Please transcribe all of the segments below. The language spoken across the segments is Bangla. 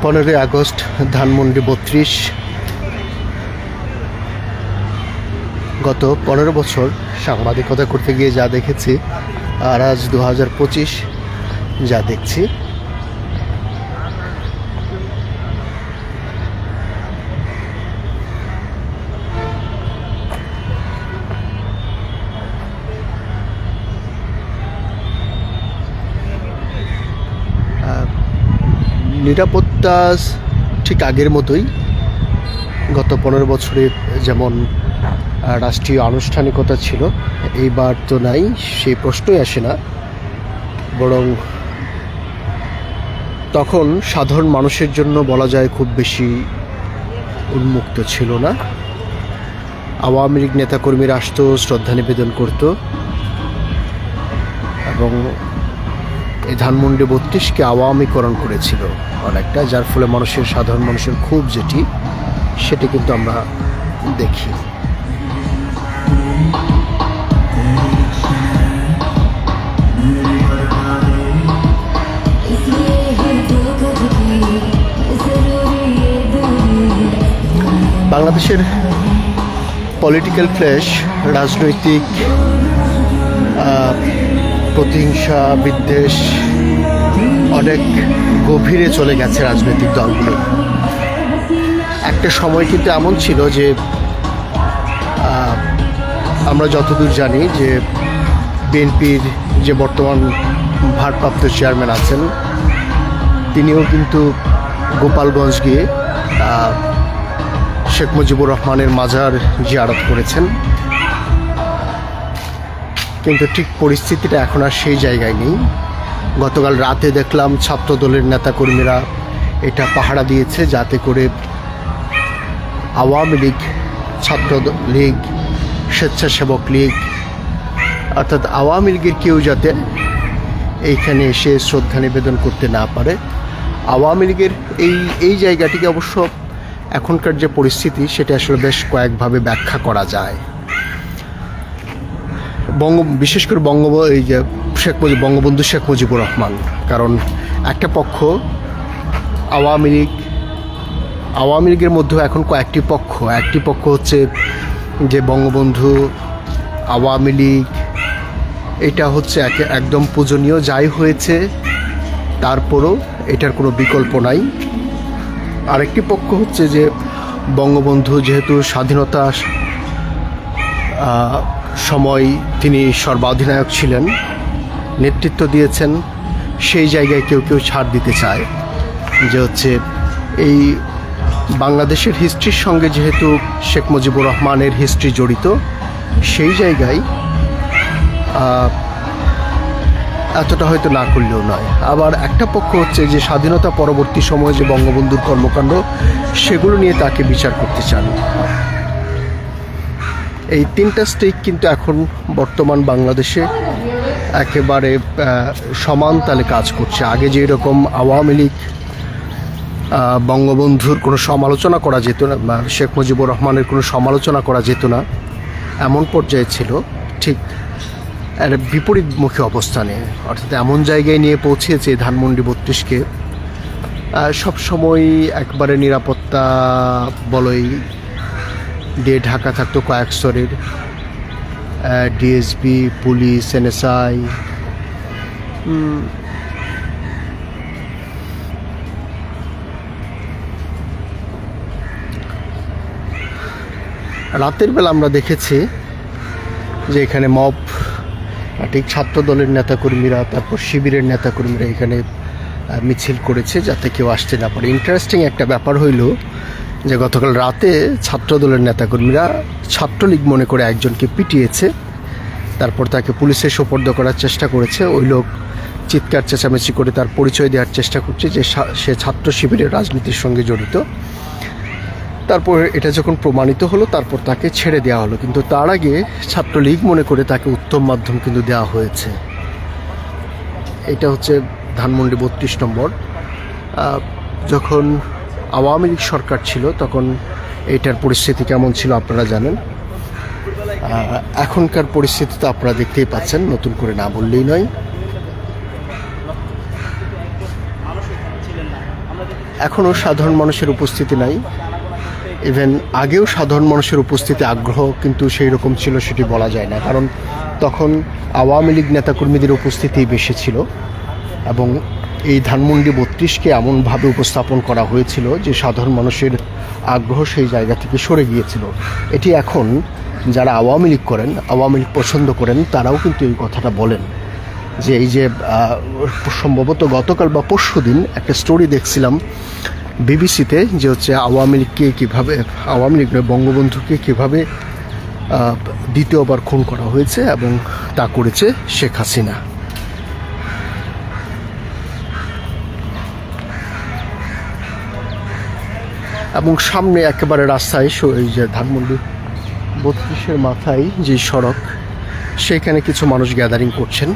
15ই আগস্ট ধানমন্ডি 32। গত 15 বছর সাংবাদিকতা করতে গিয়ে যা দেখেছি, আর আজ 2025 যা দেখছি, নিরাপত্তা ঠিক আগের মতোই। গত 15 বছরে যেমন রাষ্ট্রীয় আনুষ্ঠানিকতা ছিল, এইবার তো নাই, সেই প্রশ্নই আসে না। বরং তখন সাধারণ মানুষের জন্য বলা যায় খুব বেশি উন্মুক্ত ছিল না। আওয়ামী লীগ নেতাকর্মীরা আসতো, শ্রদ্ধা নিবেদন করত, এবং এই ধানমন্ডি 32কে আওয়ামীকরণ করেছিল অনেকটা, যার ফলে সাধারণ মানুষের ক্ষোভ সেটি কিন্তু আমরা দেখি। বাংলাদেশের পলিটিক্যাল ক্ল্যাশ, রাজনৈতিক প্রতিহিংসা, বিদ্বেষ অনেক গভীরে চলে গেছে রাজনৈতিক দলগুলো। একটা সময় কিন্তু এমন ছিল যে আমরা যতদূর জানি যে বিএনপির যে বর্তমান ভারপ্রাপ্ত চেয়ারম্যান আছেন, তিনিও কিন্তু গোপালগঞ্জ গিয়ে শেখ মুজিবুর রহমানের মাজার জিয়ারত করেছেন। কিন্তু ঠিক পরিস্থিতিটা এখন আর সেই জায়গায় নেই। গতকাল রাতে দেখলাম ছাত্রদলের নেতাকর্মীরা এটা পাহারা দিয়েছে, যাতে করে আওয়ামী লীগ, ছাত্র লীগ, স্বেচ্ছাসেবক লীগ, অর্থাৎ আওয়ামী লীগের কেউ যাতে এইখানে এসে শ্রদ্ধা নিবেদন করতে না পারে। আওয়ামী লীগের এই জায়গাটিকে অবশ্য এখনকার যে পরিস্থিতি, সেটা আসলে বেশ কয়েকভাবে ব্যাখ্যা করা যায়। বিশেষ করে এই যে বঙ্গবন্ধু শেখ মুজিবুর রহমান, কারণ একটা পক্ষ আওয়ামী লীগের মধ্যেও এখন কয়েকটি পক্ষ। একটি পক্ষ হচ্ছে যে বঙ্গবন্ধু, আওয়ামী লীগ, এটা হচ্ছে একদম পূজনীয়, যাই হয়েছে তারপরও এটার কোনো বিকল্প নাই। আরেকটি পক্ষ হচ্ছে যে বঙ্গবন্ধু যেহেতু স্বাধীনতা সময় তিনি সর্বাধিনায়ক ছিলেন, নেতৃত্ব দিয়েছেন, সেই জায়গায় কেউ কেউ ছাড় দিতে চায় যে হচ্ছে এই বাংলাদেশের হিস্ট্রির সঙ্গে যেহেতু শেখ মুজিবুর রহমানের হিস্ট্রি জড়িত, সেই জায়গায় এতটা হয়তো না করলেও নয়। আবার একটা পক্ষ হচ্ছে যে স্বাধীনতা পরবর্তী সময়ে যে বঙ্গবন্ধুর কর্মকাণ্ড, সেগুলো নিয়ে তাকে বিচার করতে চান। এই তিনটা স্টেক কিন্তু এখন বর্তমান বাংলাদেশে একেবারে সমান তালে কাজ করছে। আগে যেরকম আওয়ামী লীগ, বঙ্গবন্ধুর কোনো সমালোচনা করা যেত না, বা শেখ মুজিবুর রহমানের কোনো সমালোচনা করা যেত না, এমন পর্যায়ে ছিল, ঠিক এর বিপরীতমুখী অবস্থানে, অর্থাৎ এমন জায়গায় নিয়ে পৌঁছেছে ধানমন্ডি 32কে। সবসময় একবারে নিরাপত্তা বলয় দিয়ে ঢাকা থাকতো কয়েক স্তরের, ডিএসবি, পুলিশ, এনএসআই, রাতের বেলা আমরা দেখেছি যে এখানে মব, ঠিক ছাত্র দলের নেতাকর্মীরা, তারপর শিবিরের নেতাকর্মীরা এখানে মিছিল করেছে যাতে কেউ আসতে না পারে। ইন্টারেস্টিং একটা ব্যাপার হইল যে গতকাল রাতে ছাত্র দলের নেতাকর্মীরা ছাত্রলীগ মনে করে একজনকে পিটিয়েছে, তারপর তাকে পুলিশে সোপর্দ করার চেষ্টা করেছে। ওই লোক চিৎকার চেঁচামেচি করে তার পরিচয় দেওয়ার চেষ্টা করছে যে সে ছাত্র শিবিরের রাজনীতির সঙ্গে জড়িত। তারপর এটা যখন প্রমাণিত হলো, তারপর তাকে ছেড়ে দেওয়া হলো, কিন্তু তার আগে ছাত্রলীগ মনে করে তাকে উত্তম মাধ্যম কিন্তু দেওয়া হয়েছে। এটা হচ্ছে ধানমন্ডি 32 নম্বর। যখন আওয়ামী লীগ সরকার ছিল তখন এটার পরিস্থিতি কেমন ছিল আপনারা জানেন। এখনকার পরিস্থিতি তো আপনারা দেখতেই পাচ্ছেন, নতুন করে না বললেই নয়। এখনও সাধারণ মানুষের উপস্থিতি নাই। ইভেন আগেও সাধারণ মানুষের উপস্থিতি আগ্রহ কিন্তু সেই রকম ছিল সেটি বলা যায় না, কারণ তখন আওয়ামী লীগ নেতাকর্মীদের উপস্থিতি বেশি ছিল এবং এই ধানমন্ডি 32কে এমনভাবে উপস্থাপন করা হয়েছিল যে সাধারণ মানুষের আগ্রহ সেই জায়গা থেকে সরে গিয়েছিল। এটি এখন যারা আওয়ামী লীগ করেন, আওয়ামী লীগ পছন্দ করেন, তারাও কিন্তু এই কথাটা বলেন যে এই যে সম্ভবত গতকাল বা পরশু দিন একটা স্টোরি দেখছিলাম বিবিসিতে, যে হচ্ছে আওয়ামী লীগকে কীভাবে, আওয়ামী লীগ নয় বঙ্গবন্ধুকে কীভাবে দ্বিতীয়বার খুন করা হয়েছে এবং তা করেছে শেখ হাসিনা। এবং সামনে একেবারে রাস্তায় এই যে ধানমন্ডি 32-এর মাথায় যে সড়ক, সেখানে কিছু মানুষ গ্যাদারিং করছেন,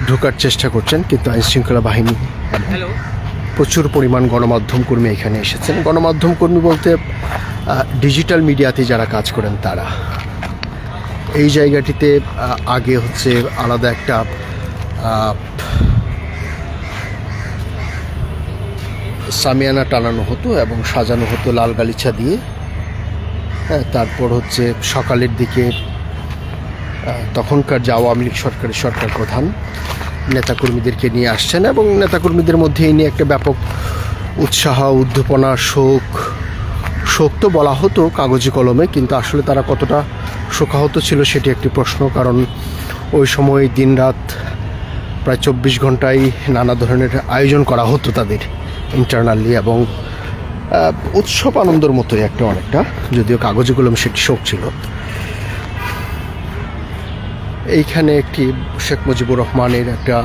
ঢোকার চেষ্টা করছেন, কিন্তু আইনশৃঙ্খলা বাহিনী, প্রচুর পরিমাণ গণমাধ্যম কর্মী এখানে এসেছেন। গণমাধ্যম কর্মী বলতে ডিজিটাল মিডিয়াতে যারা কাজ করেন তারা। এই জায়গাটিতে আগে হচ্ছে আলাদা একটা সামিয়ানা টানানো হতো এবং সাজানো হতো লাল গালিচা দিয়ে। তারপর হচ্ছে সকালের দিকে তখনকার যে আওয়ামী লীগ সরকার প্রধান নেতাকর্মীদেরকে নিয়ে আসছেন এবং নেতাকর্মীদের মধ্যে এই নিয়ে একটা ব্যাপক উৎসাহ, উদ্দীপনা, শোক তো বলা হতো কাগজে কলমে, কিন্তু আসলে তারা কতটা শোকাহত ছিল সেটি একটি প্রশ্ন, কারণ ওই সময় দিনরাত প্রায় 24 ঘন্টায় নানা ধরনের আয়োজন করা হতো তাদের ইন্টারনালি, এবং উৎসব আনন্দের মতোই একটা অনেকটা, যদিও কাগজে কলমে সেটি শোক ছিল। এইখানে একটি শেখ মুজিবুর রহমানের একটা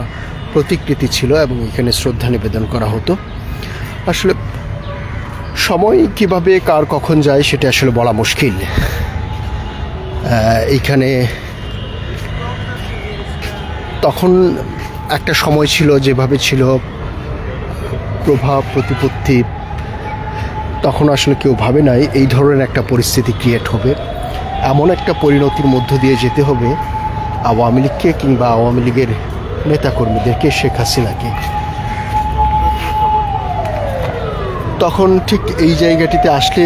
প্রতিকৃতি ছিল এবং এখানে শ্রদ্ধা নিবেদন করা হতো। আসলে সময় কিভাবে কার কখন যায় সেটা আসলে বলা মুশকিল। এইখানে তখন একটা সময় ছিল যেভাবে ছিল প্রভাব প্রতিপত্তি, তখন আসলে কেউ ভাবে নাই এই ধরনের একটা পরিস্থিতি ক্রিয়েট হবে, এমন একটা পরিণতির মধ্য দিয়ে যেতে হবে আওয়ামী লীগকে কিংবা আওয়ামী লীগের নেতাকর্মীদেরকে, শেখ হাসিনাকে। তখন ঠিক এই জায়গাটিতে আসলে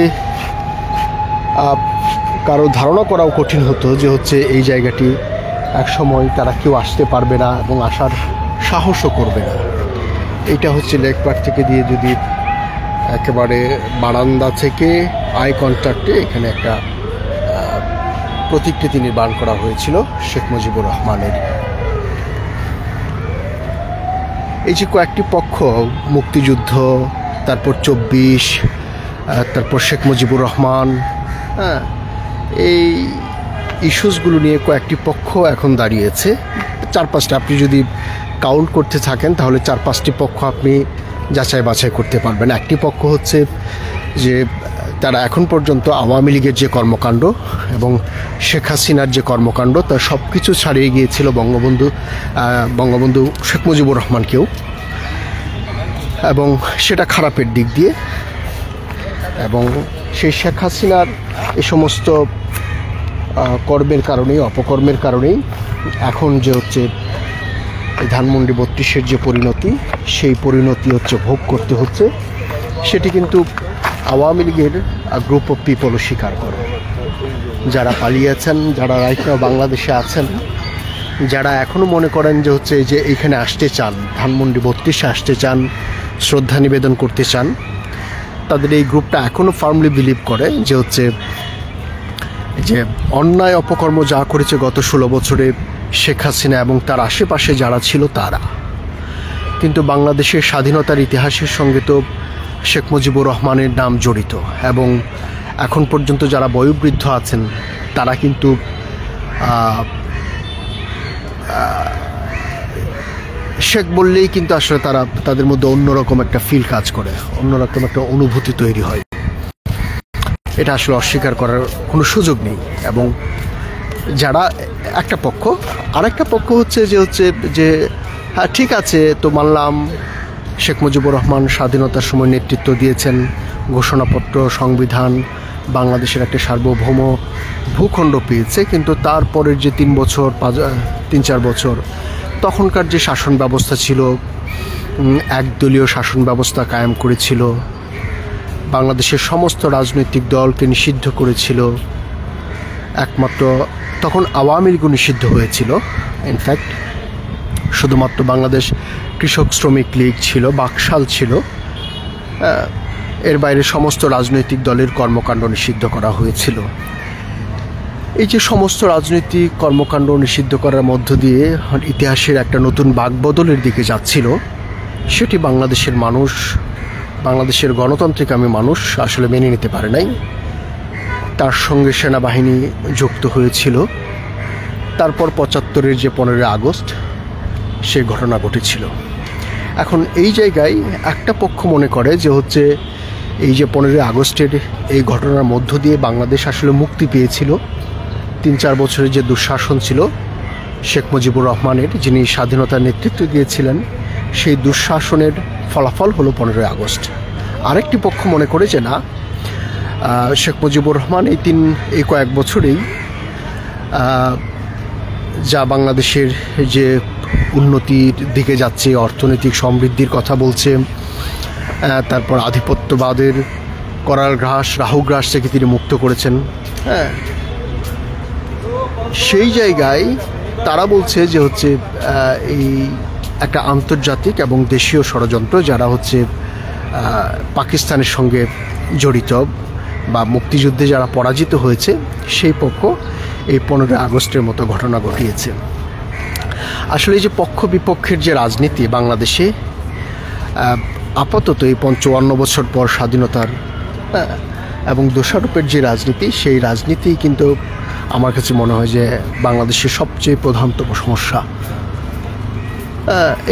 কারো ধারণা করাও কঠিন হতো যে হচ্ছে এই জায়গাটি এক সময় তারা কেউ আসতে পারবে না এবং আসার সাহসও করবে না। এটা হচ্ছে লেক পার্ক থেকে দিয়ে যদি একেবারে বারান্দা থেকে আই কন্ট্যাক্টে এখানে একটা প্রতিকৃতি নির্মাণ করা হয়েছিল শেখ মুজিবুর রহমানের। এই যে কয়েকটি পক্ষ, মুক্তিযুদ্ধ, তারপর 24, তারপর শেখ মুজিবুর রহমান, এই ইস্যুসগুলো নিয়ে কয়েকটি পক্ষ এখন দাঁড়িয়েছে, 4-5টা। আপনি যদি কাউন্ট করতে থাকেন তাহলে 4-5টি পক্ষ আপনি যাচাই বাছাই করতে পারবেন। একটি পক্ষ হচ্ছে যে তারা এখন পর্যন্ত আওয়ামী লীগের যে কর্মকাণ্ড এবং শেখ হাসিনার যে কর্মকাণ্ড, তার সব কিছু ছাড়িয়ে গিয়েছিল বঙ্গবন্ধু শেখ মুজিবুর রহমানকেও, এবং সেটা খারাপের দিক দিয়ে। এবং সেই শেখ হাসিনার এই সমস্ত কর্মের কারণেই, অপকর্মের কারণেই এখন যে হচ্ছে ধানমন্ডি 32-এর যে পরিণতি, সেই পরিণতি হচ্ছে ভোগ করতে হচ্ছে। সেটি কিন্তু আওয়ামী লীগের গ্রুপ অফ পিপলও স্বীকার করে, যারা পালিয়েছেন, যারা রাইটনাও বাংলাদেশে আছেন, যারা এখনও মনে করেন যে হচ্ছে যে এইখানে আসতে চান, ধানমন্ডি 32-এ আসতে চান, শ্রদ্ধা নিবেদন করতে চান, তাদের এই গ্রুপটা এখনও ফার্মলি বিলিভ করে যে হচ্ছে যে অন্যায় অপকর্ম যা করেছে গত 16 বছরে শেখ হাসিনা এবং তার আশেপাশে যারা ছিল তারা, কিন্তু বাংলাদেশের স্বাধীনতার ইতিহাসের সঙ্গে তো শেখ মুজিবুর রহমানের নাম জড়িত, এবং এখন পর্যন্ত যারা বয়োবৃদ্ধ আছেন তারা কিন্তু শেখ বললেই কিন্তু আসলে তাদের মধ্যে অন্যরকম একটা ফিল কাজ করে, অন্যরকম একটা অনুভূতি তৈরি হয়। এটা আসলে অস্বীকার করার কোনো সুযোগ নেই। এবং যারা একটা পক্ষ, আরেকটা পক্ষ হচ্ছে যে হ্যাঁ ঠিক আছে, তো মানলাম শেখ মুজিবুর রহমান স্বাধীনতার সময় নেতৃত্ব দিয়েছেন, ঘোষণাপত্র, সংবিধান, বাংলাদেশের একটা সার্বভৌম ভূখণ্ড পেয়েছে, কিন্তু তারপরের যে 3-4 বছর তখনকার যে শাসন ব্যবস্থা ছিল, একদলীয় শাসন ব্যবস্থা কায়েম করেছিল, বাংলাদেশের সমস্ত রাজনৈতিক দলকে নিষিদ্ধ করেছিল। একমাত্র তখন আওয়ামী লীগও নিষিদ্ধ হয়েছিল। ইনফ্যাক্ট শুধুমাত্র বাংলাদেশ কৃষক শ্রমিক লীগ ছিল, বাকশাল ছিল, এর বাইরে সমস্ত রাজনৈতিক দলের কর্মকাণ্ড নিষিদ্ধ করা হয়েছিল। এই যে সমস্ত রাজনৈতিক কর্মকাণ্ড নিষিদ্ধ করার মধ্য দিয়ে ইতিহাসের একটা নতুন বাকবদলের দিকে যাচ্ছিল, সেটি বাংলাদেশের মানুষ, বাংলাদেশের গণতান্ত্রিকামী মানুষ আসলে মেনে নিতে পারে নাই। তার সঙ্গে সেনাবাহিনী যুক্ত হয়েছিল। তারপর ৭৫-এর যে ১৫ই আগস্ট সে ঘটনা ঘটেছিল। এখন এই জায়গায় একটা পক্ষ মনে করে যে হচ্ছে এই যে ১৫ই আগস্টের এই ঘটনার মধ্য দিয়ে বাংলাদেশ আসলে মুক্তি পেয়েছিল। ৩-৪ বছরের যে দুঃশাসন ছিল শেখ মুজিবুর রহমানের, যিনি স্বাধীনতার নেতৃত্ব দিয়েছিলেন, সেই দুঃশাসনের ফলাফল হলো ১৫ই আগস্ট। আরেকটি পক্ষ মনে করে যে না, শেখ মুজিবুর রহমান এই কয়েক বছরেই যা বাংলাদেশের যে উন্নতির দিকে যাচ্ছে, অর্থনৈতিক সমৃদ্ধির কথা বলছে, তারপর আধিপত্যবাদের করাল গ্রাস, রাহুগ্রাস থেকে তিনি মুক্ত করেছেন। সেই জায়গায় তারা বলছে যে হচ্ছে এই একটা আন্তর্জাতিক এবং দেশীয় ষড়যন্ত্র, যারা হচ্ছে পাকিস্তানের সঙ্গে জড়িত বা মুক্তিযুদ্ধে যারা পরাজিত হয়েছে, সেই পক্ষ এই ১৫ই আগস্টের মতো ঘটনা ঘটিয়েছে। আসলে এই যে পক্ষ বিপক্ষের যে রাজনীতি বাংলাদেশে আপাতত এই ৫৫ বছর পর স্বাধীনতার এবং দোষারোপের যে রাজনীতি, সেই রাজনীতি কিন্তু আমার কাছে মনে হয় যে বাংলাদেশের সবচেয়ে প্রধানতম সমস্যা।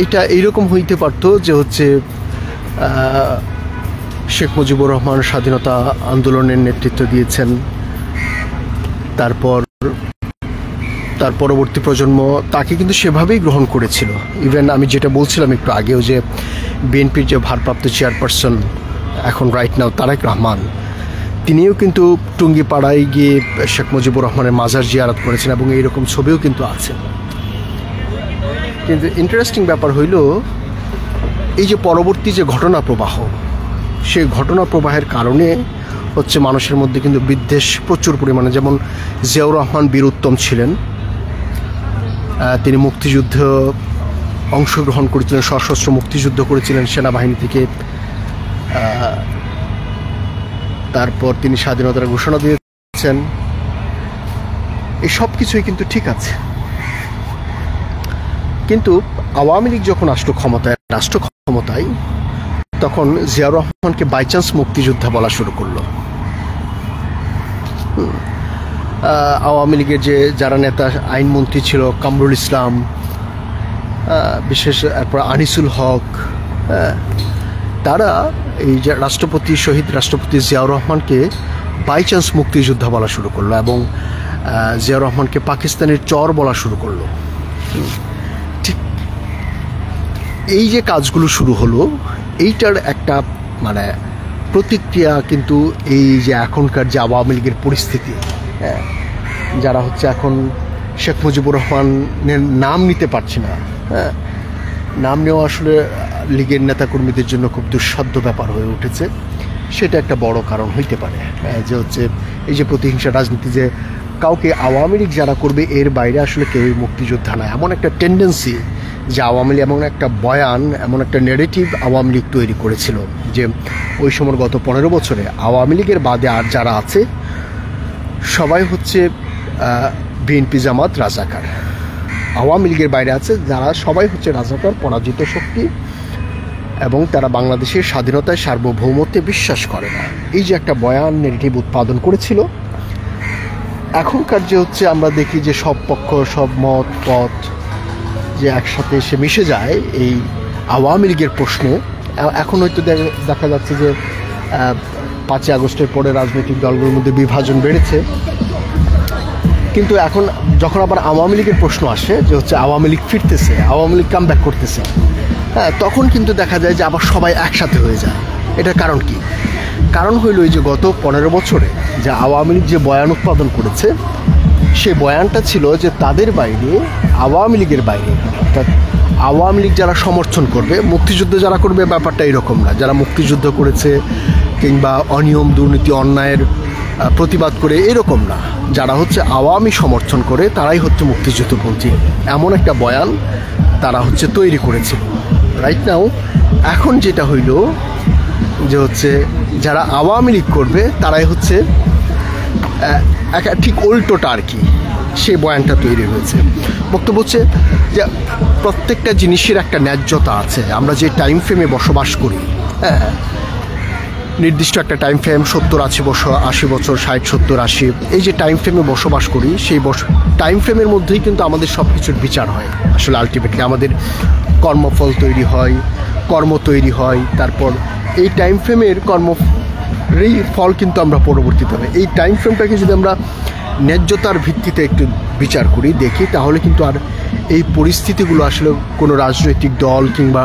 এইটা এইরকম হইতে পারত যে হচ্ছে শেখ মুজিবুর রহমান স্বাধীনতা আন্দোলনের নেতৃত্ব দিয়েছেন, তারপর তার পরবর্তী প্রজন্ম তাকে কিন্তু সেভাবেই গ্রহণ করেছিল। ইভেন আমি যেটা বলছিলাম একটু আগেও যে বিএনপির যে ভারপ্রাপ্ত চেয়ারপারসন এখন রাইট নাও তারেক রহমান, তিনিও কিন্তু টুঙ্গিপাড়ায় গিয়ে শেখ মুজিবুর রহমানের মাজার জিয়ারত করেছেন এবং এইরকম ছবিও কিন্তু আছে। কিন্তু ইন্টারেস্টিং ব্যাপার হইল এই যে পরবর্তী যে ঘটনা প্রবাহ, সেই ঘটনা প্রবাহের কারণে হচ্ছে মানুষের মধ্যে কিন্তু বিদ্বেষ প্রচুর পরিমাণে। যেমন জিয়াউর রহমান বীর উত্তম ছিলেন, তিনি মুক্তিযুদ্ধ অংশগ্রহণ করেছিলেন, সশস্ত্র মুক্তিযুদ্ধ করেছিলেন সেনাবাহিনী থেকে। তারপর তিনি স্বাধীনতার ঘোষণা দিয়েছেন। এই সব কিছুই কিন্তু ঠিক আছে, কিন্তু আওয়ামী লীগ যখন রাষ্ট্র ক্ষমতায় তখন জিয়াউর রহমানকে বাইচান্স মুক্তিযোদ্ধা বলা শুরু করলো। আওয়ামী লীগের যে যারা নেতা, আইনমন্ত্রী ছিল কামরুল ইসলাম, বিশেষ এরপর আনিসুল হক, তারা এই যে শহীদ রাষ্ট্রপতি জিয়াউর রহমানকে বাইচান্স মুক্তিযোদ্ধা বলা শুরু করলো এবং জিয়াউর রহমানকে পাকিস্তানের চর বলা শুরু করলো। ঠিক এই যে কাজগুলো শুরু হলো, এইটার একটা মানে প্রতিক্রিয়া কিন্তু এই যে এখনকার যে আওয়ামী লীগের পরিস্থিতি, যারা হচ্ছে এখন শেখ মুজিবুর রহমানের নাম নিতে পারছে না, নাম নেওয়া আসলে লীগের নেতাকর্মীদের জন্য খুব দুঃসাধ্য ব্যাপার হয়ে উঠেছে। সেটা একটা বড় কারণ হইতে পারে যে হচ্ছে এই যে প্রতিহিংসা রাজনীতি, যে কাউকে আওয়ামী লীগ যারা করবে এর বাইরে আসলে কেউই মুক্তিযোদ্ধা না, এমন একটা টেন্ডেন্সি যে আওয়ামী লীগ, এমন একটা বয়ান, এমন একটা নেগেটিভ আওয়ামী লীগ তৈরি করেছিল যে ওই সময় গত ১৫ বছরে আওয়ামী লীগের বাদে আর যারা আছে সবাই হচ্ছে বিএনপি জামাত রাজাকার। আওয়ামী লীগের বাইরে আছে যারা সবাই হচ্ছে রাজাকার, পরাজিত শক্তি, এবং তারা বাংলাদেশের স্বাধীনতায় সার্বভৌমত্বে বিশ্বাস করে না। এই যে একটা বয়ান নেগেটিভ উৎপাদন করেছিল, এখনকার যে হচ্ছে আমরা দেখি যে সব পক্ষ, সব মত পথ যে একসাথে এসে মিশে যায় এই আওয়ামী লীগের প্রশ্নে। এখন হয়তো দেখা যাচ্ছে যে ৫ই আগস্টের পরে রাজনৈতিক দলগুলোর মধ্যে বিভাজন বেড়েছে, কিন্তু এখন যখন আবার আওয়ামী লীগের প্রশ্ন আসে যে হচ্ছে আওয়ামী লীগ ফিরতেছে, আওয়ামী লীগ কাম ব্যাক করতেছে, তখন কিন্তু দেখা যায় যে আবার সবাই একসাথে হয়ে যায়। এটার কারণ কি? কারণ হইল এই যে গত ১৫ বছরে যে আওয়ামী লীগ যে বয়ান উৎপাদন করেছে, সেই বয়ানটা ছিল যে তাদের বাইরে, আওয়ামী লীগের বাইরে, অর্থাৎ আওয়ামী লীগ যারা সমর্থন করবে, মুক্তিযুদ্ধ যারা করবে ব্যাপারটা এরকম না। যারা মুক্তিযুদ্ধ করেছে কিংবা অনিয়ম দুর্নীতি অন্যায়ের প্রতিবাদ করে এরকম না, যারা হচ্ছে আওয়ামী সমর্থন করে তারাই হচ্ছে মুক্তিযুদ্ধপন্থী, এমন একটা বয়ান তারা হচ্ছে তৈরি করেছিল। রাইট নাও এখন যেটা হইল যে হচ্ছে যারা আওয়ামী লীগ করবে তারাই হচ্ছে ঠিক উল্টোটা আর কি, সেই বয়ানটা তৈরি হয়েছে। বক্তব্য হচ্ছে যে প্রত্যেকটা জিনিসের একটা ন্যায্যতা আছে। আমরা যে টাইম ফ্রেমে বসবাস করি, হ্যাঁ, নির্দিষ্ট একটা টাইম ফ্রেম 70-80 বছর, 80 বছর, 60-70-80, এই যে টাইম ফ্রেমে বসবাস করি সেই টাইম ফ্রেমের মধ্যেই কিন্তু আমাদের সব কিছুর বিচার হয়। আসলে আলটিমেটলি আমাদের কর্মফল তৈরি হয়, কর্ম তৈরি হয়, তারপর এই টাইম ফ্রেমের কর্মেরই ফল কিন্তু আমরা পরবর্তীতে হবে। এই টাইম ফ্রেমটাকে যদি আমরা ন্যায্যতার ভিত্তিতে একটু বিচার করি, দেখি, তাহলে কিন্তু আর এই পরিস্থিতিগুলো আসলে কোনো রাজনৈতিক দল কিংবা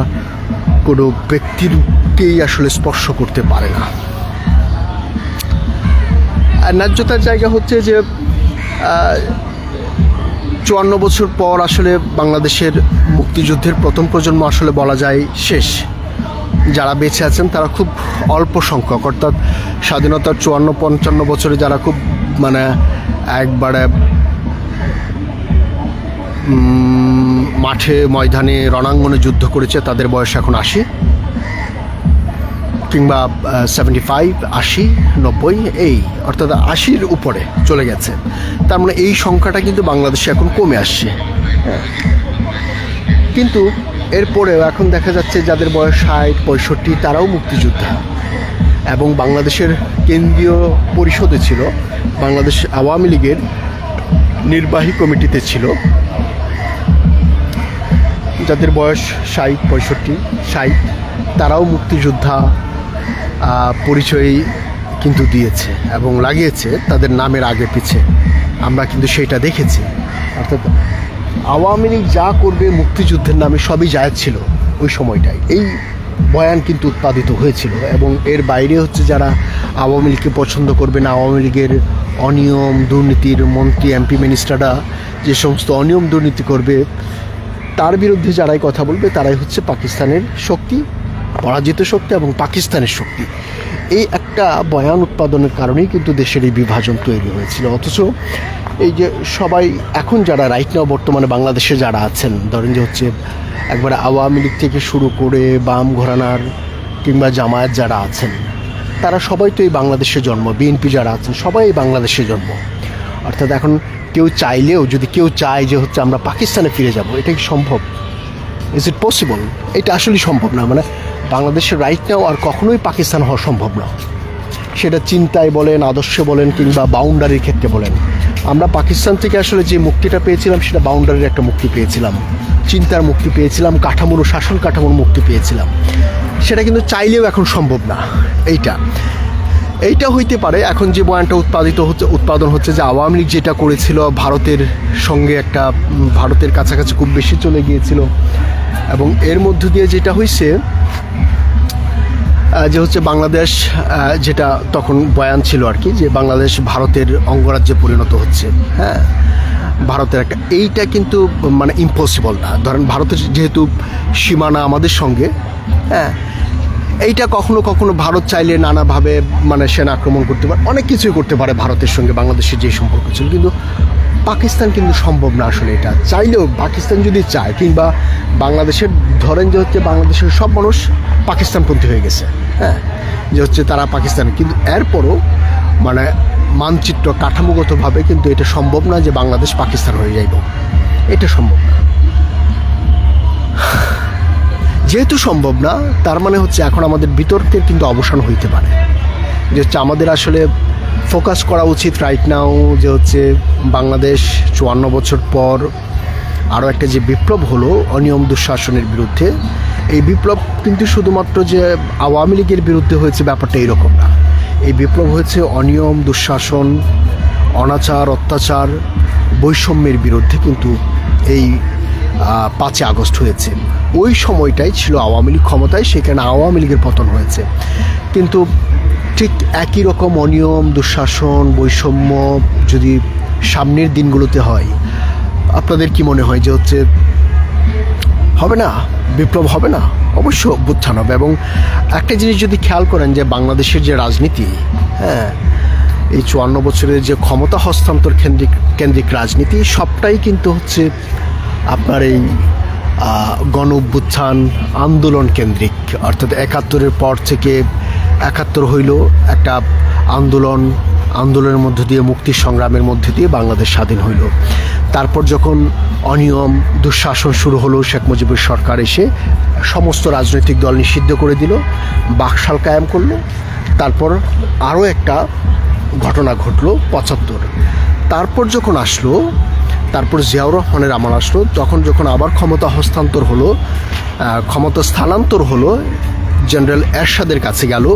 কোনো ব্যক্তিরকেই আসলে স্পর্শ করতে পারে না। আর ন্যায্যতার জায়গা হচ্ছে যে 54 বছর পর আসলে বাংলাদেশের মুক্তিযুদ্ধের প্রথম প্রজন্ম আসলে বলা যায় শেষ। যারা বেঁচে আছেন তারা খুব অল্প সংখ্যক, অর্থাৎ স্বাধীনতার 54-55 বছরে যারা খুব মানে একবারে মাঠে ময়দানে রণাঙ্গনে যুদ্ধ করেছে তাদের বয়স এখন 80 কিংবা 75, 80, 90, এই অর্থাৎ 80-র উপরে চলে গেছে। তার মানে এই সংখ্যাটা কিন্তু বাংলাদেশে এখন কমে আসছে। কিন্তু এরপরেও এখন দেখা যাচ্ছে যাদের বয়স 60-65 তারাও মুক্তিযোদ্ধা, এবং বাংলাদেশের কেন্দ্রীয় পরিষদে ছিল, বাংলাদেশ আওয়ামী লীগের নির্বাহী কমিটিতে ছিল, যাদের বয়স 60-65-60 তারাও মুক্তিযোদ্ধা পরিচয় কিন্তু দিয়েছে এবং লাগিয়েছে তাদের নামের আগে পিছে। আমরা কিন্তু সেটা দেখেছি। অর্থাৎ আওয়ামী লীগ যা করবে মুক্তিযুদ্ধের নামে সবই জায়েজ ছিল ওই সময়টায়, এই বয়ান কিন্তু উৎপাদিত হয়েছিল। এবং এর বাইরে হচ্ছে যারা আওয়ামী লীগকে পছন্দ করবে না, আওয়ামী লীগের অনিয়ম দুর্নীতির মন্ত্রী এমপি মিনিস্টাররা যে সমস্ত অনিয়ম দুর্নীতি করবে তার বিরুদ্ধে যারাই কথা বলবে তারাই হচ্ছে পাকিস্তানের শক্তি, পরাজিত শক্তি এবং পাকিস্তানের শক্তি। এই একটা বয়ান উৎপাদনের কারণেই কিন্তু দেশের এই বিভাজন তৈরি হয়েছিল। অথচ এই যে সবাই এখন যারা রাইট নাও বর্তমানে বাংলাদেশে যারা আছেন, ধরেন যে হচ্ছে একবারে আওয়ামী লীগ থেকে শুরু করে বাম ঘরানার কিংবা জামায়াত যারা আছেন, তারা সবাই তো এই বাংলাদেশে জন্ম, বিএনপি যারা আছেন সবাই এই বাংলাদেশে জন্ম। অর্থাৎ এখন কেউ চাইলেও, যদি কেউ চায় যে হচ্ছে আমরা পাকিস্তানে ফিরে যাব, এটা কি সম্ভব? Is it possible? এটা আসলেই সম্ভব না। মানে বাংলাদেশের রাইট নাও আর কখনোই পাকিস্তান হওয়া সম্ভব না। সেটা চিন্তায় বলেন, আদর্শে বলেন কিংবা বাউন্ডারির ক্ষেত্রে বলেন। আমরা পাকিস্তান থেকে আসলে যে মুক্তিটা পেয়েছিলাম সেটা বাউন্ডারির একটা মুক্তি পেয়েছিলাম, চিন্তার মুক্তি পেয়েছিলাম, কাঠামোর শাসন কাঠামোর মুক্তি পেয়েছিলাম। সেটা কিন্তু চাইলেও এখন সম্ভব না। এইটা হইতে পারে। এখন যে বয়ানটা উৎপাদন হচ্ছে যে আওয়ামী লীগ যেটা করেছিল ভারতের সঙ্গে একটা, ভারতের কাছাকাছি খুব বেশি চলে গিয়েছিল, এবং এর মধ্য দিয়ে যেটা হয়েছে যে হচ্ছে বাংলাদেশ, যেটা তখন বয়ান ছিল আর কি, যে বাংলাদেশ ভারতের অঙ্গরাজ্যে পরিণত হচ্ছে। হ্যাঁ, ভারতের একটা, এইটা কিন্তু মানে ইম্পসিবল না। ধরেন ভারতের যেহেতু সীমানা আমাদের সঙ্গে, হ্যাঁ, এইটা কখনো কখনো ভারত চাইলে নানাভাবে মানে সেনা আক্রমণ করতে পারে, অনেক কিছুই করতে পারে ভারতের সঙ্গে বাংলাদেশের যে সম্পর্ক ছিল। কিন্তু পাকিস্তান কিন্তু সম্ভব না আসলে। এটা চাইলেও পাকিস্তান যদি চায়, কিংবা বাংলাদেশের ধরেন যে হচ্ছে বাংলাদেশের সব মানুষ পাকিস্তানপন্থী হয়ে গেছে, হ্যাঁ, যে হচ্ছে তারা পাকিস্তান, কিন্তু এরপরও মানে মানচিত্র কাঠামোগতভাবে কিন্তু এটা সম্ভব না যে বাংলাদেশ পাকিস্তান হয়ে যাইব। এটা সম্ভব না। যেহেতু সম্ভব না, তার মানে হচ্ছে এখন আমাদের বিতর্কের কিন্তু অবসান হইতে পারে। যে হচ্ছে আমাদের আসলে ফোকাস করা উচিত রাইট নাও যে হচ্ছে বাংলাদেশ 54 বছর পর আরও একটা যে বিপ্লব হলো অনিয়ম দুঃশাসনের বিরুদ্ধে, এই বিপ্লব কিন্তু শুধুমাত্র যে আওয়ামী লীগের বিরুদ্ধে হয়েছে ব্যাপারটা এরকম না। এই বিপ্লব হয়েছে অনিয়ম দুঃশাসন, অনাচার, অত্যাচার, বৈষম্যের বিরুদ্ধে কিন্তু এই 5 আগস্ট হয়েছে। ওই সময়টাই ছিল আওয়ামী লীগ ক্ষমতায়, সেখানে আওয়ামী লীগের পতন হয়েছে। কিন্তু ঠিক একই রকম অনিয়ম দুঃশাসন বৈষম্য যদি সামনের দিনগুলোতে হয়, আপনাদের কি মনে হয় যে হচ্ছে হবে না, বিপ্লব হবে না, অবশ্য অভ্যুত্থান হবে। এবং একটা জিনিস যদি খেয়াল করেন যে বাংলাদেশের যে রাজনীতি, হ্যাঁ, এই 54 বছরের যে ক্ষমতা হস্তান্তর কেন্দ্রিক রাজনীতি, সবটাই কিন্তু হচ্ছে আপনার এই গণ অভ্যুত্থান আন্দোলন কেন্দ্রিক। অর্থাৎ 71-এর পর থেকে 71 হইল একটা আন্দোলনের মধ্য দিয়ে, মুক্তি সংগ্রামের মধ্যে দিয়ে বাংলাদেশ স্বাধীন হইল। তারপর যখন অনিয়ম দুঃশাসন শুরু হলো, শেখ মুজিবুর সরকার এসে সমস্ত রাজনৈতিক দল নিষিদ্ধ করে দিল, বাকশাল কায়েম করলো। তারপর আরও একটা ঘটনা ঘটলো 75। তারপর যখন আসলো, তারপর জিয়াউর রহমানের আমল আসলো, যখন আবার ক্ষমতা হস্তান্তর হলো, ক্ষমতা স্থানান্তর হলো, জেনারেল এরশাদের কাছে গেল,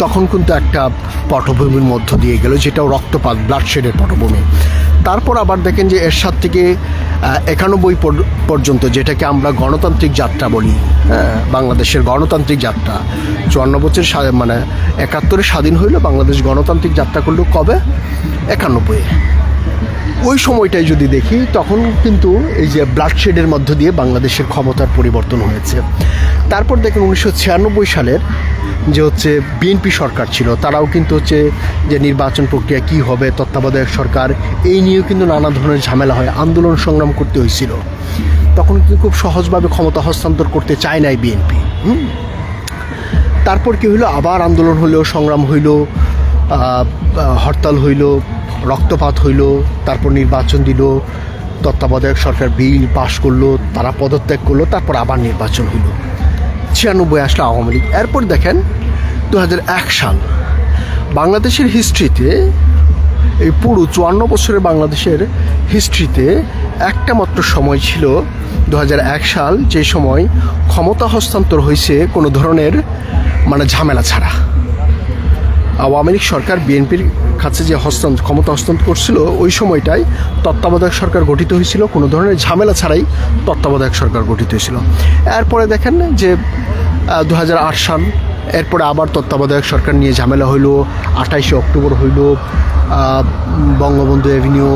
তখন কিন্তু একটা পটভূমির মধ্য দিয়ে গেল, যেটাও রক্তপাত, ব্লাডশেডের পটভূমি। তারপর আবার দেখেন যে এরশাদ থেকে 91 পর্যন্ত, যেটাকে আমরা গণতান্ত্রিক যাত্রা বলি, হ্যাঁ, বাংলাদেশের গণতান্ত্রিক যাত্রা 54 বছর, মানে 71-এ স্বাধীন হইল, বাংলাদেশ গণতান্ত্রিক যাত্রা করলো কবে? 91-এ। ওই সময়টাই যদি দেখি, তখন কিন্তু এই যে ব্লাডশেডের মধ্য দিয়ে বাংলাদেশের ক্ষমতার পরিবর্তন হয়েছে। তারপর দেখেন 1996 সালের যে হচ্ছে বিএনপি সরকার ছিল, তারাও কিন্তু হচ্ছে যে নির্বাচন প্রক্রিয়া কি হবে, তত্ত্বাবধায়ক সরকার, এই নিয়েও কিন্তু নানা ধরনের ঝামেলা হয়, আন্দোলন সংগ্রাম করতে হয়েছিল। তখন কিন্তু খুব সহজভাবে ক্ষমতা হস্তান্তর করতে চায় নাই বিএনপি। তারপর কি হইলো, আবার আন্দোলন হইলো, সংগ্রাম হইল, হরতাল হইল, রক্তপাত হইল, তারপর নির্বাচন দিল, তত্ত্বাবধায়ক সরকার বিল পাশ করলো, তারা পদত্যাগ করলো, তারপর আবার নির্বাচন হইল। 96 আসলো আওয়ামী লীগ। এরপর দেখেন 2001 সাল, বাংলাদেশের হিস্ট্রিতে, এই পুরো 54 বছরের বাংলাদেশের হিস্ট্রিতে একটা মাত্র সময় ছিল 2001 সাল, যে সময় ক্ষমতা হস্তান্তর হয়েছে কোনো ধরনের মানে ঝামেলা ছাড়া। আওয়ামী লীগ সরকার বিএনপির কাছে যে ক্ষমতা হস্তান্তর করছিল, ওই সময়টাই তত্ত্বাবধায়ক সরকার গঠিত হয়েছিল, কোনো ধরনের ঝামেলা ছাড়াই তত্ত্বাবধায়ক সরকার গঠিত হয়েছিল। এরপরে দেখেন যে 2008 সাল, এরপরে আবার তত্ত্বাবধায়ক সরকার নিয়ে ঝামেলা হইল। 28শে অক্টোবর হইল, বঙ্গবন্ধু এভিনিউ,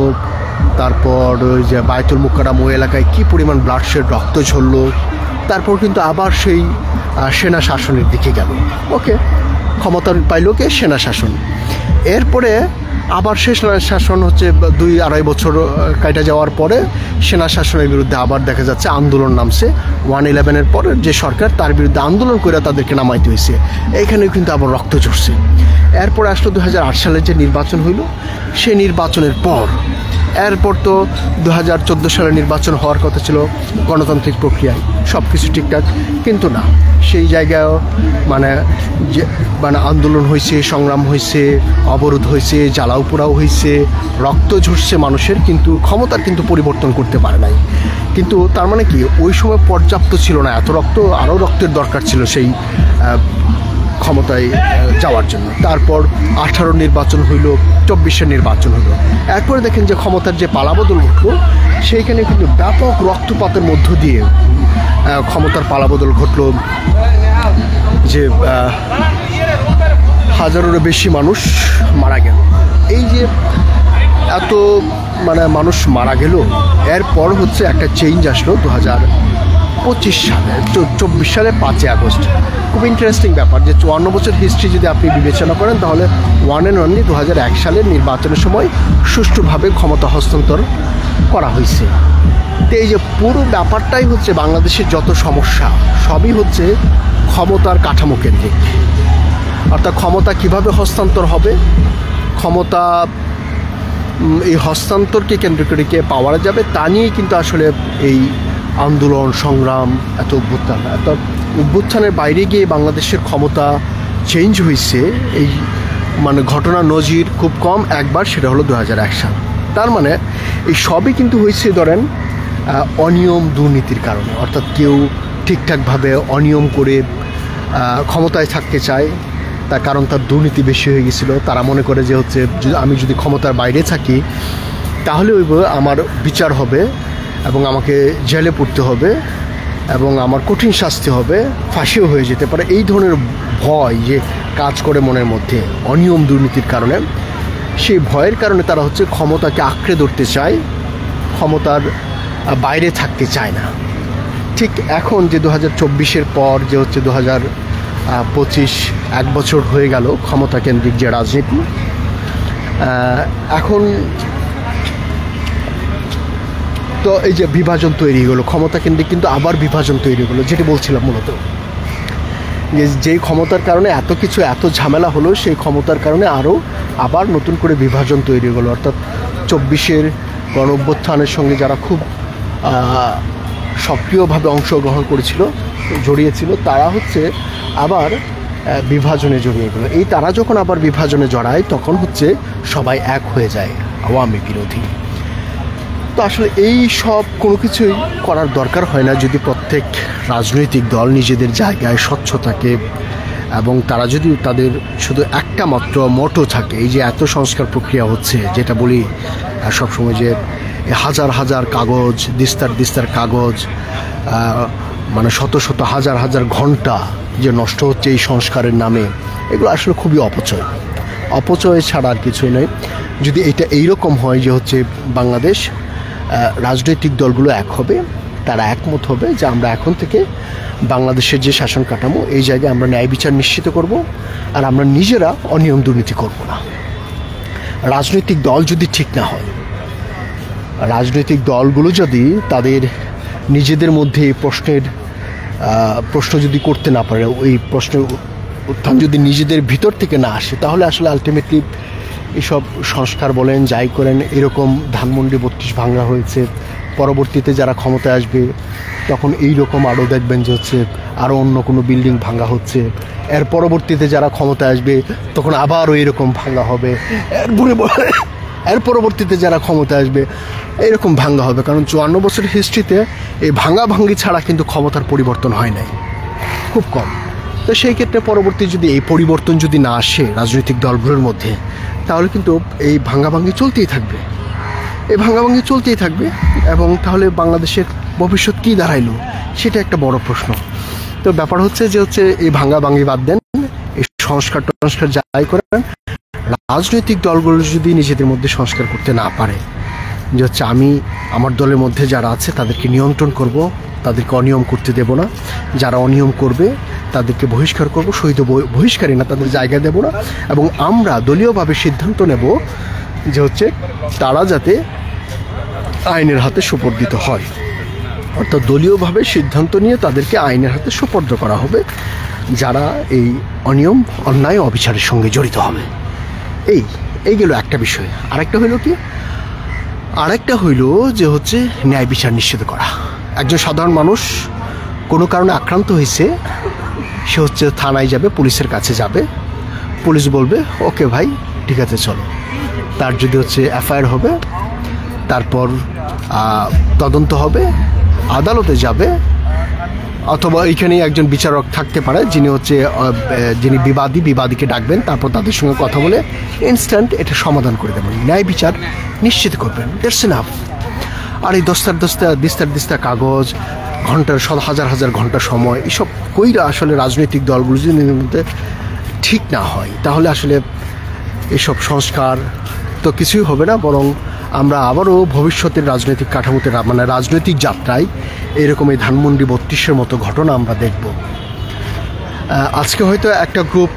তারপর ওই যে বায়তুল মুকাররম, ওই এলাকায় কী পরিমাণ ব্লাডশেড, রক্ত ঝরল। তারপর কিন্তু আবার সেই সেনা শাসনের দিকে গেল। ওকে, ক্ষমতা পাইল কে? সেনা শাসন। এরপরে আবার সে সেনা শাসন হচ্ছে 2-2.5 বছর কাটা যাওয়ার পরে সেনা শাসনের বিরুদ্ধে আবার দেখা যাচ্ছে আন্দোলন নামছে। 1/11-এর পরে যে সরকার, তার বিরুদ্ধে আন্দোলন করে তাদেরকে নামাইতে হয়েছে। এইখানেও কিন্তু আবার রক্ত ঝরছে। এরপরে আসলো 2008 সালের যে নির্বাচন হইল, সেই নির্বাচনের পর, এরপর তো 2014 সালে নির্বাচন হওয়ার কথা ছিল গণতান্ত্রিক প্রক্রিয়ায়, সব কিছু ঠিকঠাক, কিন্তু না, সেই জায়গায় মানে আন্দোলন হয়েছে, সংগ্রাম হয়েছে, অবরোধ হয়েছে, জ্বালাও পোড়াও হয়েছে, রক্ত ঝরছে মানুষের, কিন্তু ক্ষমতার কিন্তু পরিবর্তন করতে পারে নাই। কিন্তু তার মানে কি, ওই সময় পর্যাপ্ত ছিল না, এত রক্ত, আরও রক্তের দরকার ছিল সেই ক্ষমতায় যাওয়ার জন্য। তারপর 18 নির্বাচন হইল, 24-এর নির্বাচন হইল। এরপরে দেখেন যে ক্ষমতার যে পালাবদল ঘটল, সেইখানে কিন্তু ব্যাপক রক্তপাতের মধ্য দিয়ে ক্ষমতার পালাবদল ঘটল, যে হাজারেরও বেশি মানুষ মারা গেল। এই যে এত মানুষ মারা গেল, এরপর হচ্ছে একটা চেঞ্জ আসলো 2025 সালে, 24 সালে 5 আগস্ট। খুব ইন্টারেস্টিং ব্যাপার যে 54 বছর হিস্ট্রি যদি আপনি বিবেচনা করেন, তাহলে ওয়ান অ্যান্ড অনলি 2001 সালের নির্বাচনের সময় সুষ্ঠুভাবে ক্ষমতা হস্তান্তর করা হয়েছে। তো এই যে পুরো ব্যাপারটাই হচ্ছে বাংলাদেশের যত সমস্যা, সবই হচ্ছে ক্ষমতার কাঠামো কেন্দ্রিক। অর্থাৎ ক্ষমতা কিভাবে হস্তান্তর হবে, ক্ষমতা এই হস্তান্তরকে কেন্দ্র করে কে পাওয়া যাবে, তা নিয়েই কিন্তু আসলে এই আন্দোলন সংগ্রাম, এত অভ্যুত্থানের বাইরে গিয়ে বাংলাদেশের ক্ষমতা চেঞ্জ হয়েছে। এই ঘটনা নজির খুব কম একবার, সেটা হলো 2001 সাল। তার মানে এই সবই কিন্তু হয়েছে ধরেন অনিয়ম দুর্নীতির কারণে। অর্থাৎ কেউ ঠিকঠাকভাবে অনিয়ম করে ক্ষমতায় থাকতে চায়, তার কারণ তার দুর্নীতি বেশি হয়ে গেছিলো। তারা মনে করে যে হচ্ছে আমি যদি ক্ষমতার বাইরে থাকি, তাহলে আমার বিচার হবে এবং আমাকে জেলে পড়তে হবে এবং আমার কঠিন শাস্তি হবে, ফাঁসিও হয়ে যেতে পারে। এই ধরনের ভয় যে কাজ করে মনের মধ্যে অনিয়ম দুর্নীতির কারণে, সেই ভয়ের কারণে তারা হচ্ছে ক্ষমতাকে আঁকড়ে ধরতে চায়, ক্ষমতার বাইরে থাকতে চায় না। ঠিক এখন যে 2024-এর পর যে হচ্ছে 2025 এক বছর হয়ে গেল ক্ষমতা কেন্দ্রিক যে রাজনীতি, এখন তো এই যে বিভাজন তৈরি হলো, ক্ষমতা কেন্দ্রিক কিন্তু আবার বিভাজন তৈরি হলো, যেটি বলছিলাম মূলত যেই ক্ষমতার কারণে এত কিছু এত ঝামেলা হলো, সেই ক্ষমতার কারণে আরও আবার নতুন করে বিভাজন তৈরি হলো। অর্থাৎ 24-এর গণ অভ্যুত্থানের সঙ্গে যারা খুব সক্রিয়ভাবে অংশগ্রহণ করেছিল, জড়িয়েছিল, তারা হচ্ছে আবার বিভাজনে জড়িয়ে গেল। এই তারা যখন আবার বিভাজনে জড়ায় তখন হচ্ছে সবাই এক হয়ে যায়, আওয়ামী বিরোধী। তো আসলে এই সব কোনো কিছুই করার দরকার হয় না যদি প্রত্যেক রাজনৈতিক দল নিজেদের জায়গায় স্বচ্ছ থাকে এবং তারা যদি তাদের শুধু একটা মাত্র মোটো থাকে। এই যে এত সংস্কার প্রক্রিয়া হচ্ছে, যেটা বলি সবসময়, যে হাজার হাজার কাগজ, দিস্তার কাগজ, মানে শত শত হাজার হাজার ঘন্টা যে নষ্ট হচ্ছে এই সংস্কারের নামে, এগুলো আসলে খুবই অপচয় ছাড়া আর কিছুই নয়। যদি এটা এইরকম হয় যে হচ্ছে বাংলাদেশ রাজনৈতিক দলগুলো এক হবে, তারা একমত হবে যে আমরা এখন থেকে বাংলাদেশের যে শাসন কাঠামো, এই জায়গায় আমরা ন্যায় বিচার নিশ্চিত করব, আর আমরা নিজেরা অনিয়ম দুর্নীতি করব না। রাজনৈতিক দল যদি ঠিক না হয়, রাজনৈতিক দলগুলো যদি তাদের নিজেদের মধ্যে এই প্রশ্ন যদি করতে না পারে, ওই প্রশ্নের উত্থান যদি নিজেদের ভিতর থেকে না আসে, তাহলে আসলে আলটিমেটলি এসব সংস্কার বলেন, যাই করেন, এরকম ধানমন্ডি 32 ভাঙা হয়েছে, পরবর্তীতে যারা ক্ষমতায় আসবে তখন এই রকম আরও দেখবেন যে হচ্ছে আরও অন্য কোনো বিল্ডিং ভাঙা হচ্ছে, এর পরবর্তীতে যারা ক্ষমতায় আসবে তখন আবারও এরকম ভাঙা হবে, এর পরবর্তীতে যারা ক্ষমতায় আসবে এরকম ভাঙা হবে। কারণ 54 বছরের হিস্ট্রিতে এই ভাঙি ছাড়া কিন্তু ক্ষমতার পরিবর্তন হয় নাই, খুব কম। তো সেই ক্ষেত্রে পরবর্তী যদি এই পরিবর্তন যদি না আসে রাজনৈতিক দলগুলোর মধ্যে, তাহলে কিন্তু এই ভাঙি চলতেই থাকবে, এবং তাহলে বাংলাদেশের ভবিষ্যৎ কী দাঁড়াইলো, সেটা একটা বড় প্রশ্ন। তো ব্যাপার হচ্ছে যে হচ্ছে এই ভাঙি বাদ দেন, এই সংস্কার যাই করেন, রাজনৈতিক দলগুলো যদি নিজেদের মধ্যে সংস্কার করতে না পারে, যে হচ্ছে আমি আমার দলের মধ্যে যারা আছে তাদেরকে নিয়ন্ত্রণ করব, তাদেরকে অনিয়ম করতে দেব না, যারা অনিয়ম করবে তাদেরকে বহিষ্কার করব, বহিষ্কারই না, তাদের জায়গা দেব না, এবং আমরা দলীয়ভাবে সিদ্ধান্ত নেব যে হচ্ছে তারা যাতে আইনের হাতে সুপর্দিত হয়। অর্থাৎ দলীয়ভাবে সিদ্ধান্ত নিয়ে তাদেরকে আইনের হাতে সুপর্দ করা হবে যারা এই অনিয়ম, অন্যায়, অবিচারের সঙ্গে জড়িত হবে। এই গেল একটা বিষয়। আরেকটা হইল যে হচ্ছে ন্যায় বিচার নিশ্চিত করা। একজন সাধারণ মানুষ কোনো কারণে আক্রান্ত হয়েছে, সে হচ্ছে থানায় যাবে, পুলিশের কাছে যাবে, পুলিশ বলবে ওকে ভাই ঠিক আছে চলো, তার যদি হচ্ছে এফআইআর হবে, তারপর তদন্ত হবে, আদালতে যাবে, অথবা এইখানেই একজন বিচারক থাকতে পারে যিনি বিবাদীকে ডাকবেন, তারপর তাদের সঙ্গে কথা বলে ইনস্ট্যান্ট এটা সমাধান করে দেবেন, ন্যায় বিচার নিশ্চিত করবেন। That's enough. আর এই দিস্তার কাগজ, ঘন্টার হাজার ঘন্টা সময়, এসব কইরা আসলে রাজনৈতিক দলগুলো যদি নিজের মধ্যে ঠিক না হয়, তাহলে আসলে এসব সংস্কার তো কিছুই হবে না, বরং আমরা আবারও ভবিষ্যতের রাজনৈতিক কাঠামোতে, মানে রাজনৈতিক যাত্রায় এরকম এই ধানমন্ডি 32-এর মতো ঘটনা আমরা দেখব। আজকে হয়তো একটা গ্রুপ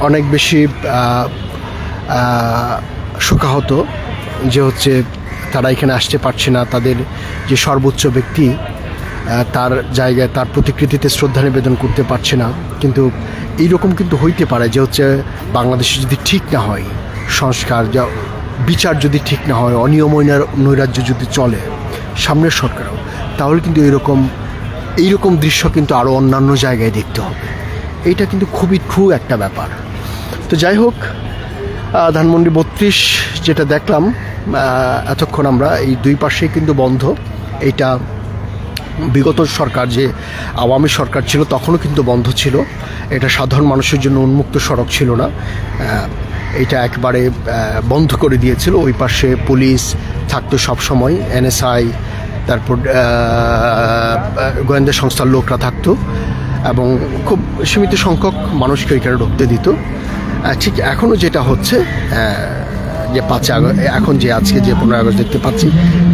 অনেক বেশি শোকাহত যে হচ্ছে তারা এখানে আসতে পারছে না, তাদের যে সর্বোচ্চ ব্যক্তি তার জায়গায় তার প্রতিকৃতিতে শ্রদ্ধা নিবেদন করতে পারছে না। কিন্তু এইরকম কিন্তু হইতে পারে যে হচ্ছে বাংলাদেশে যদি ঠিক না হয় সংস্কার, বিচার যদি ঠিক না হয়, অনিয়ম নৈরাজ্য যদি চলে সামনের সরকারও, তাহলে কিন্তু এইরকম দৃশ্য কিন্তু আরও অন্যান্য জায়গায় দেখতে হবে। এইটা কিন্তু খুবই ট্রু একটা ব্যাপার। তো যাই হোক, ধানমন্ডি 32 যেটা দেখলাম এতক্ষণ আমরা, এই দুই পাশেই কিন্তু বন্ধ। এইটা বিগত সরকার, যে আওয়ামী সরকার ছিল, তখনও কিন্তু বন্ধ ছিল। এটা সাধারণ মানুষের জন্য উন্মুক্ত সড়ক ছিল না, এটা একবারে বন্ধ করে দিয়েছিল। ওই পাশে পুলিশ থাকতো সবসময়, এনএসআই, তারপর গোয়েন্দা সংস্থার লোকরা থাকতো, এবং খুব সীমিত সংখ্যক মানুষকে ওইখানে ঢুকতে দিত। ঠিক এখনও যেটা হচ্ছে যে 5 আগস্ট, এখন যে আজকে যে 15 আগস্ট দেখতে পাচ্ছি,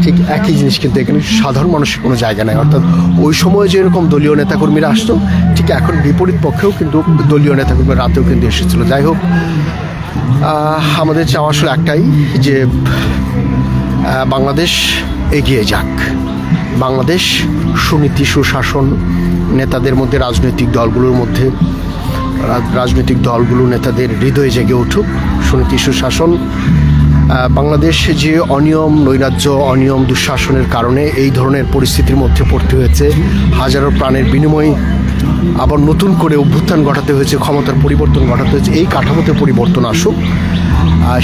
ঠিক একই জিনিস কিন্তু এখানে সাধারণ মানুষের কোনো জায়গা নেই। অর্থাৎ ওই সময় যেরকম দলীয় নেতাকর্মীরা আসতো, ঠিক এখন বিপরীত পক্ষেও কিন্তু দলীয় নেতাকর্মীরা রাতেও কিন্তু এসেছিল। যাই হোক, আমাদের চাওয়া আসলে একটাই, যে বাংলাদেশ এগিয়ে যাক, বাংলাদেশ সুনীতি সুশাসন, নেতাদের মধ্যে, রাজনৈতিক দলগুলোর মধ্যে, রাজনৈতিক দলগুলো নেতাদের হৃদয়ে জেগে উঠুক সুনীতি সুশাসন। বাংলাদেশে যে অনিয়ম, নৈরাজ্য, অনিয়ম, দুঃশাসনের কারণে এই ধরনের পরিস্থিতির মধ্যে পড়তে হয়েছে, হাজারো প্রাণের বিনিময়ে আবার নতুন করে অভ্যুত্থান ঘটাতে হয়েছে, ক্ষমতার পরিবর্তন ঘটাতে হয়েছে, এই কাঠামোতে পরিবর্তন আসুক,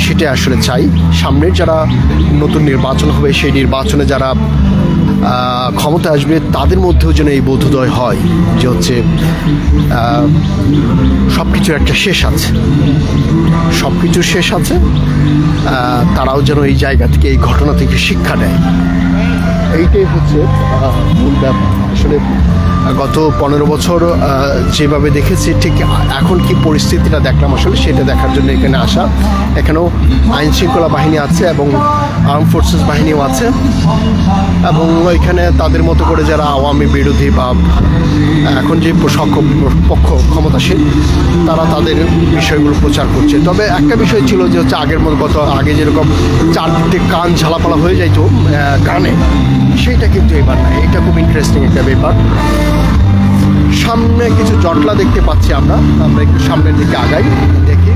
সেটাই আসলে চাই। সামনের যারা নতুন নির্বাচন হবে, সেই নির্বাচনে যারা ক্ষমতা আসবে, তাদের মধ্যেও যেন এই বোধোদয় হয় যে হচ্ছে সব কিছুর একটা শেষ আছে, সব কিছুর শেষ আছে, তারাও যেন এই জায়গা থেকে, এই ঘটনা থেকে শিক্ষা নেয়। এইটাই হচ্ছে মূল ব্যাপার। আসলে গত 15 বছর যেভাবে দেখেছি, ঠিক এখন কি পরিস্থিতিটা দেখলাম আসলে সেটা দেখার জন্য এখানে আসা। এখানেও আইন শৃঙ্খলা বাহিনী আছে এবং আর্ম ফোর্সেস বাহিনীও আছে, এবং এখানে তাদের মতো করে যারা আওয়ামী বিরোধী বা এখন যে পক্ষ ক্ষমতাসীন, তারা তাদের বিষয়গুলো প্রচার করছে। তবে একটা বিষয় ছিল যে হচ্ছে আগের মতো, আগে যেরকম চারদিকে কান ঝালাপালা হয়ে যাইত গানে, সেইটা কিন্তু এবার না। এটা খুব ইন্টারেস্টিং একটা ব্যাপার। সামনে কিছু জটলা দেখতে পাচ্ছি আমরা একটু সামনের দিকে আগাই, দেখি।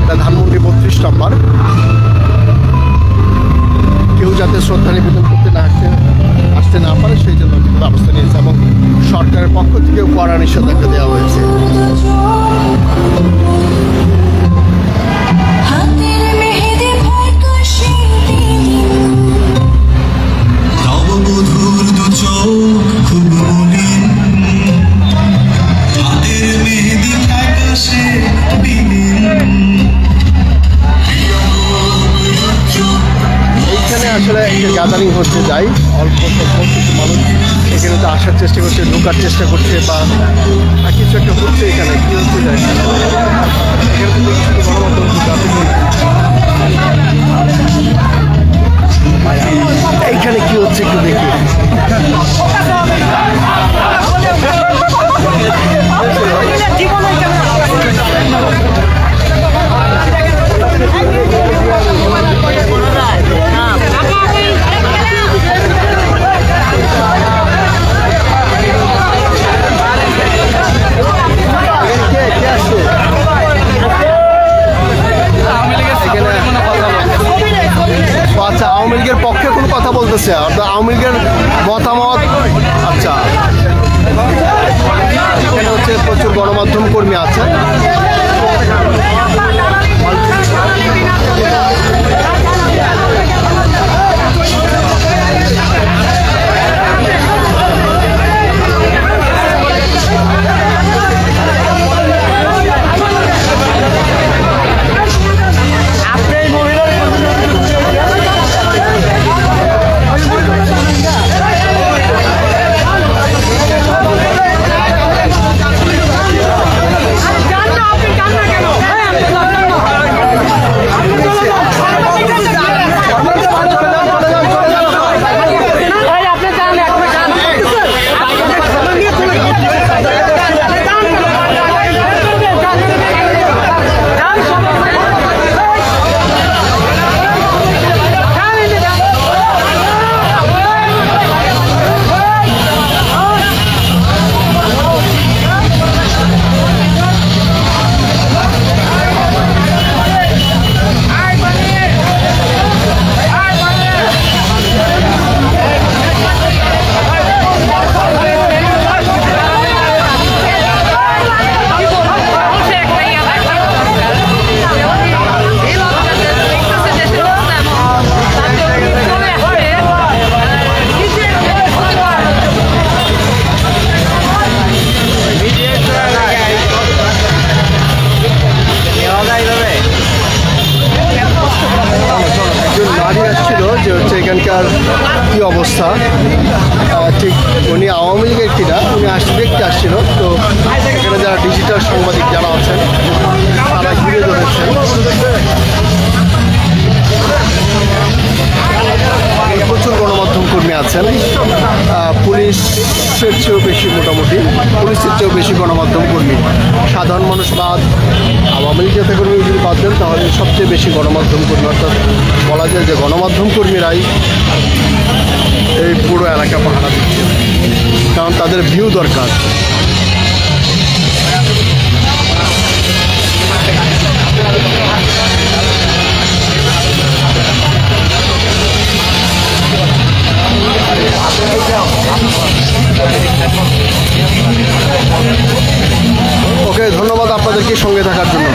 এটা ধানমন্ডি 32 নম্বর। কেউ যাতে শ্রদ্ধা নিবেদন করতে আসতে না পারে, সেই জন্য ব্যবস্থা নিয়েছে, এবং সরকারের পক্ষ থেকেও কড়া নিষেধাজ্ঞা দেওয়া হয়েছে। এইখানে আসলে গ্যাদারিং হচ্ছে, যাই অল্প কিছু মানুষ এখানে তো আসার চেষ্টা করছে, ঢোকার চেষ্টা করছে, বা কিছু একটা হচ্ছে। এখানে কি হচ্ছে যায়, এখানে তো গণমাধ্যম এইখানে কি হচ্ছে একটু দেখি। আচ্ছা, আওয়ামী লীগের পক্ষে কোনো কথা বলতেছে, অর্থাৎ আওয়ামী লীগের মতামত। আচ্ছা, এখানে হচ্ছে প্রচুর গণমাধ্যম কর্মী আছে। এখানকার কি অবস্থা, ঠিক উনি আওয়ামী লীগের কিনা, উনি দেখতে আসছিল। তো এখানে যারা ডিজিটাল সাংবাদিক যারা আছেন, তারা ঘিরে ধরেছে। পাচ্ছেন। প্রচুর গণমাধ্যম কর্মী আছেন, পুলিশের চেয়েও বেশি, মোটামুটি পুলিশের চেয়েও বেশি গণমাধ্যম কর্মী। সাধারণ মানুষ বাদ, আওয়ামী লীগ নেতাকর্মী যদি বাদ দেন তাহলে সবচেয়ে বেশি গণমাধ্যম কর্মী, অর্থাৎ বলা যায় যে গণমাধ্যম কর্মীরাই এই পুরো এলাকা পাহারা দিচ্ছে, কারণ তাদের ভিউ দরকার। ওকে, ধন্যবাদ আপনাদেরকে সঙ্গে থাকার জন্য।